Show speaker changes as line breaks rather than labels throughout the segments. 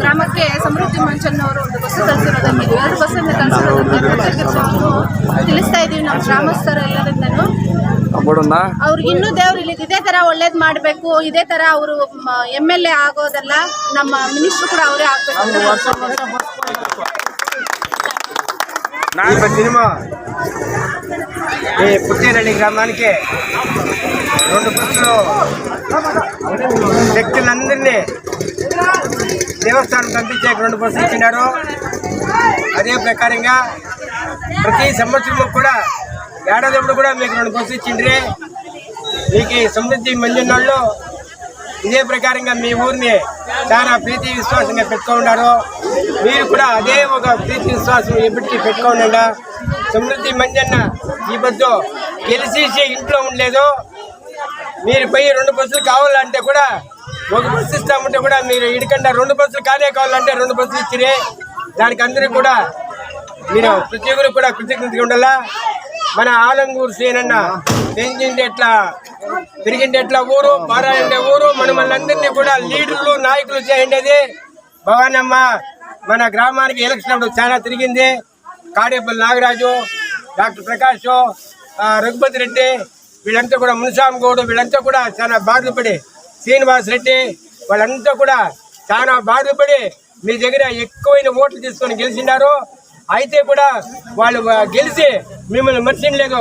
ಗ್ರಾಮಕ್ಕೆ ಸಮೃದ್ಧಿ ಮಂಚನ್ನವರು ಒಂದು ಬಸ್ಸು ಕಳಿಸಿರೋದಕ್ಕೆ 2 ಬಸ್ಸನ್ನು ಕಳಿಸಿರೋದಕ್ಕೆ ತಿಳಿಸ್ತಾ ಇದ್ದೀವಿ ನಮ್ಮ ಗ್ರಾಮಸ್ಥರೆಲ್ಲರಿಂದನೂ. ಅವ್ರಿಗೆ ಇನ್ನೂ ದೇವ್ರು ಇಲ್ಲಿ ಇದೇ ತರ ಒಳ್ಳೇದು ಮಾಡಬೇಕು, ಇದೇ ತರ ಅವರು MLA ఆగోదల్ల ನಮ್ಮ మినిస్టర్ కూడా ಅವರೇ ಆಗಬೇಕು.
సినిమా ఈ పుట్టేనల్లి గ్రామానికి 2 బస్సులు వ్యక్తులందరినీ దేవస్థానం పంపించే 2 బస్సులు ఇచ్చినారు. అదే ప్రకారంగా ప్రతి సంవత్సరం కూడా ఏడాదిప్పుడు కూడా మీకు 2 బస్సులు ఇచ్చిండ్రి. మీకు సమృద్ధి మంజున్నాళ్ళు ఇదే ప్రకారంగా మీ ఊరిని చాలా ప్రీతి విశ్వాసంగా పెట్టుకున్నారు. మీరు కూడా అదే ఒక ప్రీతి విశ్వాసం ఎప్పటికీ పెట్టుకోండి. సమృద్ధి మంజన్న ఈ బస్సు గెలిచేసి ఇంట్లో ఉండలేదు. మీరు పోయి 2 బస్సులు కావాలంటే కూడా 1 బస్సు ఇస్తామంటే కూడా మీరు ఇడికండా 2 బస్సులు కానే కావాలంటే 2 బస్సులు ఇచ్చిరే. దానికి అందరూ కూడా మీరు ప్రతి ఒక్కరు కూడా కృతజ్ఞతగా ఉండాలా. మన ఆలంగూరు సేనన్న పెంచింది ఎట్లా తిరిగింది ఎట్లా ఊరు పారాయండే ఊరు మనల్ని కూడా లీడర్లు నాయకులు చేయండి. భవానమ్మ మన గ్రామానికి ఎలక్షన్ అప్పుడు చాలా తిరిగింది. కాడేపల్లి నాగరాజు, డాక్టర్ ప్రకాష్, రఘుపతి రెడ్డి వీళ్ళంతా కూడా, మునిస్వామి గౌడ్ వీళ్ళంతా కూడా చాలా బాధపడి, శ్రీనివాస్ రెడ్డి వాళ్ళంతా కూడా చాలా బాధపడి మీ దగ్గర ఎక్కువైన ఓట్లు తీసుకొని గెలిచినారు. అయితే కూడా వాళ్ళు గెలిచి మిమ్మల్ని మర్చిలేదు,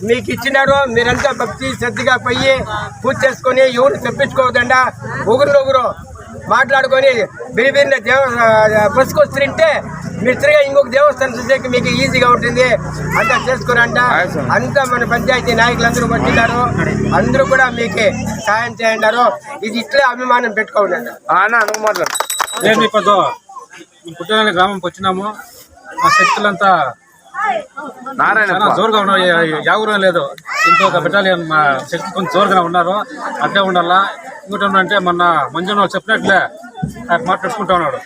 మీకు ఇచ్చినారు. మీరంతా భక్తి శ్రద్ధగా పోయి పూజ చేసుకొని ఎవరు తెప్పించుకోవద్దండా. ఒకరినొకరు మాట్లాడుకొని బిరిబిరిన బస్సుకు వస్తుంటే మీరు తిరిగా ఇంకొక దేవస్థానం చూసేకి మీకు ఈజీగా ఉంటుంది. అంతా చేసుకోరంట. అంతా మన పంచాయతీ నాయకులందరూ వచ్చినారు. అందరూ కూడా మీకు సాయం చేయంటారు. ఇది ఇట్లే అభిమానం పెట్టుకోండి.
నేను ఇప్పుడు పుట్టేనల్లి గ్రామంకి వచ్చినాము. మా శక్తులంతా చాలా జోరుగా ఉన్నారు. యాగురం లేదు, ఇంకొక బెటాలియన్ మా శక్తి కొంచెం జోరుగా ఉన్నారు. అట్లే ఉండాలా. ఇంకోటి ఏమంటే మొన్న మంజున చెప్పినట్లే మాట్లాడుకుంటా ఉన్నాడు.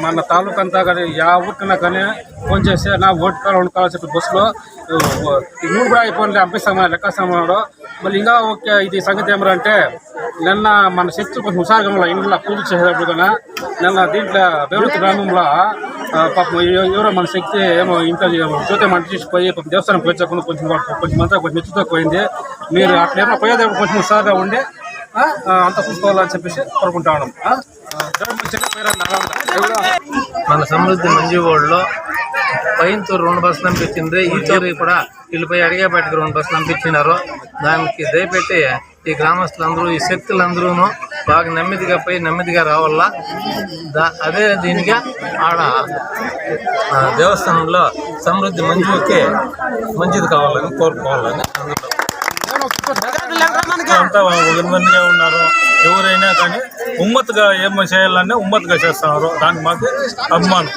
మన తాలూకా అంతా కానీ ఊరికన్నా కానీ ఫోన్ చేసి నా ఓటు కాలం 2 కాలం చెప్పి బస్సులో 3 కూడా అయిపోయింది పంపిస్తామా లెక్కస్తామన్నాడు. మళ్ళీ ఇంకా ఓకే. ఇది సంగతి ఏమరంటే నిన్న మన శక్తి కొంచెం హుషారుగా ఇంట్లో పూజ చేసేటప్పుడు కన్నా నిన్న దీంట్లో బేరుతు గ్రామంలో పాపం ఎవరో మన శక్తి ఏమో ఇంట్లో జ్యోతి మంటిపోయి దేవస్థానం పోయించకుండా కొంచెం అంతా కొంచెం మెచ్చుతో పోయింది. మీరు అట్లా ఏమో పోయేదేమో కొంచెం హుషారుగా ఉండి అంత చూసుకోవాలని చెప్పేసి కోరుకుంటా ఉన్నాం.
మన సమృద్ధి మంజుగోడ్లో పైంతూరు 2 బస్సులు పంపించింది. ఈ తూరు కూడా వీళ్ళపై అడిగేపేటకి 2 బస్సులు పంపించినారు. దానికి దయపెట్టి ఈ గ్రామస్తులందరూ, ఈ శక్తులందరూ బాగా నెమ్మదిగా పోయి నెమ్మదిగా రావాలా. అదే దీనిగా ఆడ దేవస్థానంలో సమృద్ధి మంజుకి మంచిది కావాలని కోరుకోవాలని
అంతా మందిగా ఉన్నారు. ఎవరైనా కానీ ఉమ్మత్తుగా ఏం చేయాలన్నా ఉమ్మత్తుగా చేస్తున్నారు. దానికి మాకు అభిమానం.